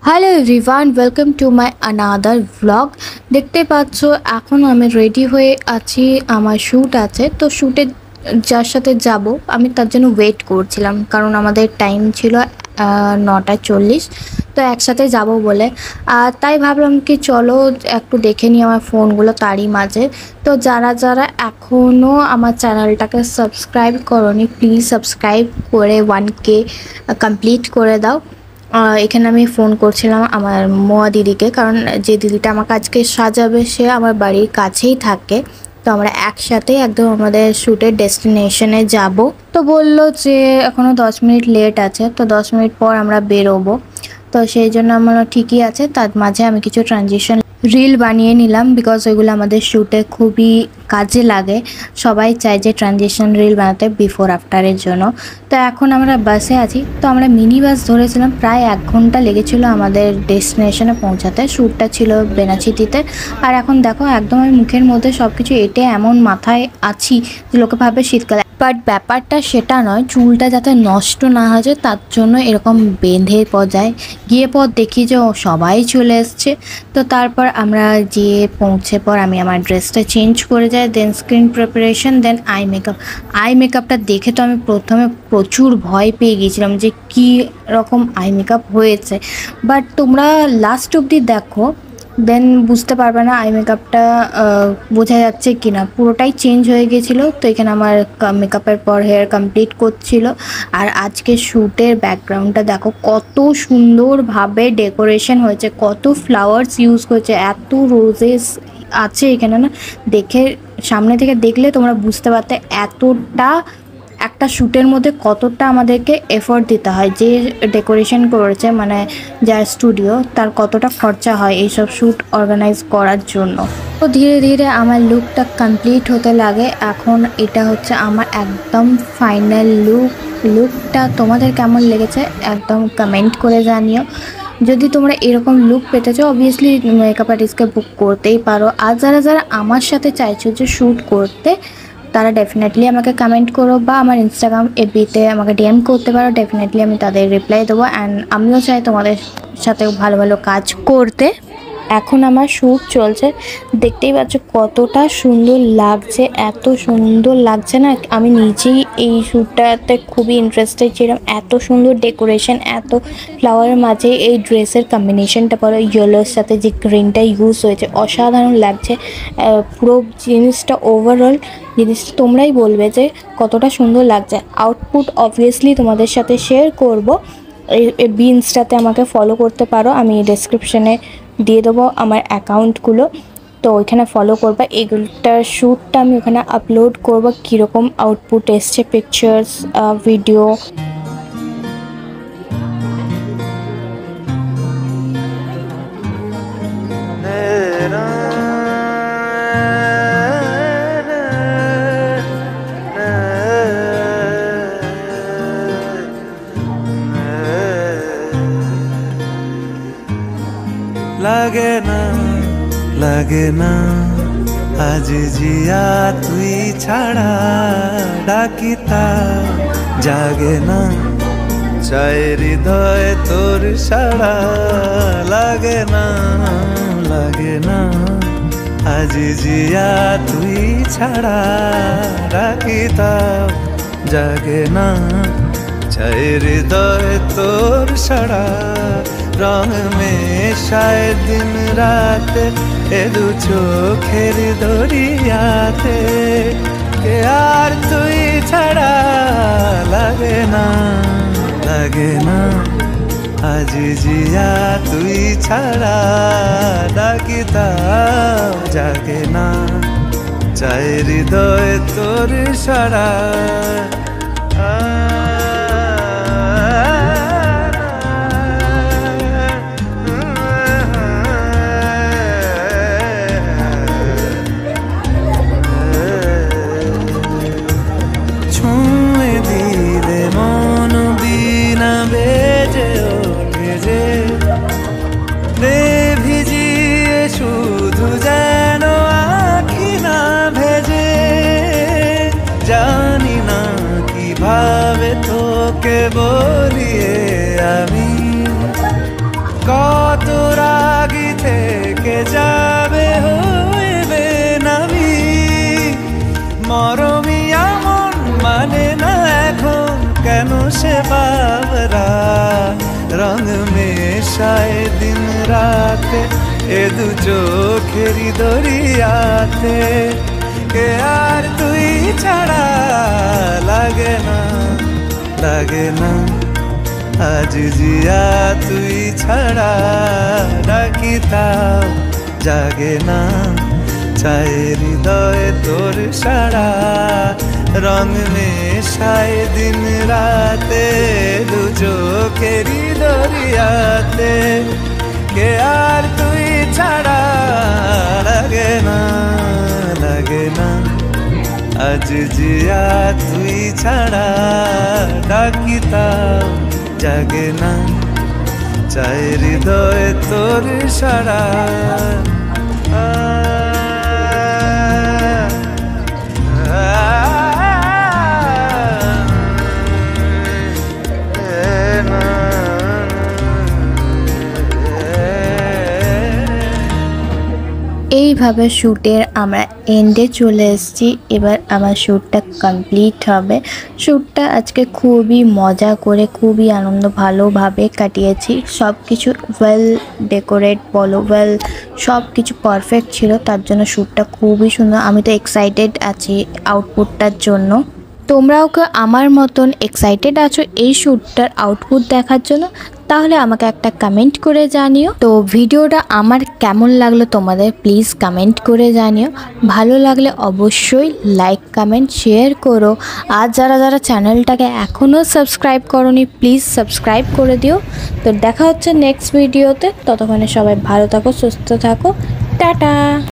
Hello everyone, welcome to my another vlog. দেখতে পাচ্ছ এখন আমি রেডি হয়ে আছি, আমার শ্যুট আছে। তো শ্যুটে যার সাথে যাব আমি তার জন্য ওয়েট করছিলাম, কারণ আমাদের টাইম ছিল 9:40। তো একসাথে যাব বলে তাই ভাবলাম কি চলো একটু দেখে নিই আমার ফোনগুলো তারই মাঝে। তো যারা যারা এখনও আমার চ্যানেলটাকে সাবস্ক্রাইব করোনি, প্লিজ সাবস্ক্রাইব করে 1K কমপ্লিট করে দাও। এখানে আমি ফোন করছিলাম আমার মোয়া দিদিকে, কারণ যে দিদিটা আমাকে আজকে সাজাবে সে আমার বাড়ির কাছেই থাকে। তো আমরা একসাথে একদম আমাদের শ্যুটের ডেস্টিনেশনে যাব। তো বললো যে এখনও 10 মিনিট লেট আছে, তো 10 মিনিট পর আমরা বেরোবো। তো সেই জন্য আমার ঠিকই আছে। তার মাঝে আমি কিছু ট্রানজিশন রিল বানিয়ে নিলাম, বিকজ ওইগুলো আমাদের শ্যুটে খুবই কাজে লাগে। সবাই চায় যে ট্রানজিশন রিল বানাতে বিফোর আফটারের জন্য। তো এখন আমরা বাসে আছি, তো আমরা মিনি বাস ধরেছিলাম। প্রায় 1 ঘন্টা লেগেছিলো আমাদের ডেস্টিনেশনে পৌঁছাতে। শ্যুটটা ছিল বেনাচিতিতে। আর এখন দেখো একদম আমি মুখের মধ্যে সব কিছু এঁটে এমন মাথায় আছি যে লোকে ভাবে শীতকালে, বাট ব্যাপারটা সেটা নয়। চুলটা যাতে নষ্ট না হয়ে যায় তার জন্য এরকম বেঁধে যায়। গিয়ে পর দেখি যে সবাই চলে এসছে। তো তারপর আমরা গিয়ে পৌঁছে পর আমি আমার ড্রেসটা চেঞ্জ করে যাই, দেন স্ক্রিন প্রিপারেশন, দেন আই মেকআপটা দেখে তো আমি প্রথমে প্রচুর ভয় পেয়ে গিয়েছিলাম যে কী রকম আই মেকআপ হয়েছে। বাট তোমরা লাস্ট অবধি দেখো, দেন বুঝতে পারবে না আই মেকআপটা বোঝা যাচ্ছে কি না। পুরোটাই চেঞ্জ হয়ে গেছিলো। তো এখানে আমার মেকআপের পর হেয়ার কমপ্লিট করছিল। আর আজকে শ্যুটের ব্যাকগ্রাউন্ডটা দেখো কত সুন্দরভাবে ডেকোরেশন হয়েছে, কত ফ্লাওয়ার্স ইউজ করেছে, এত রোজেস আছে এখানে না। দেখে সামনে থেকে দেখলে তোমরা বুঝতে পারতে এতটা একটা শ্যুটের মধ্যে কতটা আমাদেরকে এফোর্ট দিতে হয়। যে ডেকোরেশন করেছে মানে যার স্টুডিও, তার কতটা খরচা হয় এইসব শ্যুট অর্গানাইজ করার জন্য। তো ধীরে ধীরে আমার লুকটা কমপ্লিট হতে লাগে। এখন এটা হচ্ছে আমার একদম ফাইনাল লুকটা তোমাদের কেমন লেগেছে একদম কমেন্ট করে জানিও। যদি তোমরা এরকম লুক পেতে চাও অবভিয়াসলি মেকআপ আর্টিস্টকে বুক করতেই পারো। আর যারা যারা আমার সাথে চাইছো যে শ্যুট করতে, তারা ডেফিনেটলি আমাকে কমেন্ট করো বা আমার ইনস্টাগ্রাম এফবিতে আমাকে ডিএম করতে পারো। ডেফিনেটলি আমি তাদের রিপ্লাই দেবো। অ্যান্ড আমিও চাই তোমাদের সাথে ভালো ভালো কাজ করতে। এখন আমার শ্যুট চলছে, দেখতেই পাচ্ছ কতটা সুন্দর লাগছে, এত সুন্দর লাগছে না। আমি নিজেই এই শ্যুটটাতে খুবই ইন্টারেস্টেড ছিলাম। এত সুন্দর ডেকোরেশন, এত ফ্লাওয়ারের মাঝে এই ড্রেসের কম্বিনেশনটা পরে ইয়েলোর সাথে যে গ্রিনটা ইউজ হয়েছে, অসাধারণ লাগছে পুরো জিনিসটা। ওভারঅল জিনিসটা তোমরাই বলবে যে কতটা সুন্দর লাগছে। আউটপুট অবভিয়াসলি তোমাদের সাথে শেয়ার করব। এই ইনস্টাতে আমাকে ফলো করতে পারো, আমি ডেসক্রিপশনে দিয়ে দেবো আমার অ্যাকাউন্টগুলো। তো ওইখানে ফলো করবা। এগুলোটার শ্যুটটা আমি ওখানে আপলোড করবো, কীরকম আউটপুট এসছে, পিকচার্স, ভিডিও। লাগে না আজ জিয়া তুই ছাড়া, ডাকিতা জাগে না চাই হৃদয় তোর সাড়া। লাগে না আজ জিয়া তুই ছাড়া, ডাকিতা জাগে না চাই হৃদয় তোর সাড়া। রং মেশায় দিন রাত এ দু চোখের দরিয়াতে, কে আর তুই ছাড়া। লাগে না আজ জিয়া তুই ছাড়া, ডাকিতা জাগে না চাই হৃদয় তোর সাড়া। ভিজিয়ে শুধু से बावरा रंग मेशाए दिन राते ए दु चोखेरी दरियाते के यार तुई छाड़ा लागे ना आज जिया तुई छाड़ा डाकिताओ जागे ना चाहे हृदय तोर साड़ा रंग मेशाए दिन राते दु चोखेरी दरियाते के यार तुई छाड़ा लागे ना आज जिया तुई छाड़ा डाकिताओ जागे ना चाहे हृदय तोर साड़ा এইভাবে শ্যুটের আমরা এন্ডে চলে এসেছি। এবার আমার শ্যুটটা কমপ্লিট হবে। শ্যুটটা আজকে খুবই মজা করে খুবই আনন্দ ভালোভাবে কাটিয়েছি। সব কিছু ওয়েল ডেকোরেট বলো ওয়েল সব কিছু পারফেক্ট ছিল, তার জন্য শ্যুটটা খুবই সুন্দর। আমি তো এক্সাইটেড আছি আউটপুটটার জন্য। তোমরাও কি আমার মতন এক্সাইটেড আছো এই শ্যুটটার আউটপুট দেখার জন্য? তাহলে আমাকে একটা কমেন্ট করে জানিও। তো ভিডিওটা আমার কেমন লাগলো তোমাদের প্লিজ কমেন্ট করে জানিও। ভালো লাগলে অবশ্যই লাইক কমেন্ট শেয়ার করো। আর যারা চ্যানেলটাকে এখনও সাবস্ক্রাইব করোনি প্লিজ সাবস্ক্রাইব করে দিও। তো দেখা হচ্ছে নেক্সট ভিডিওতে। ততক্ষণে সবাই ভালো থাকো, সুস্থ থাকো, টাটা।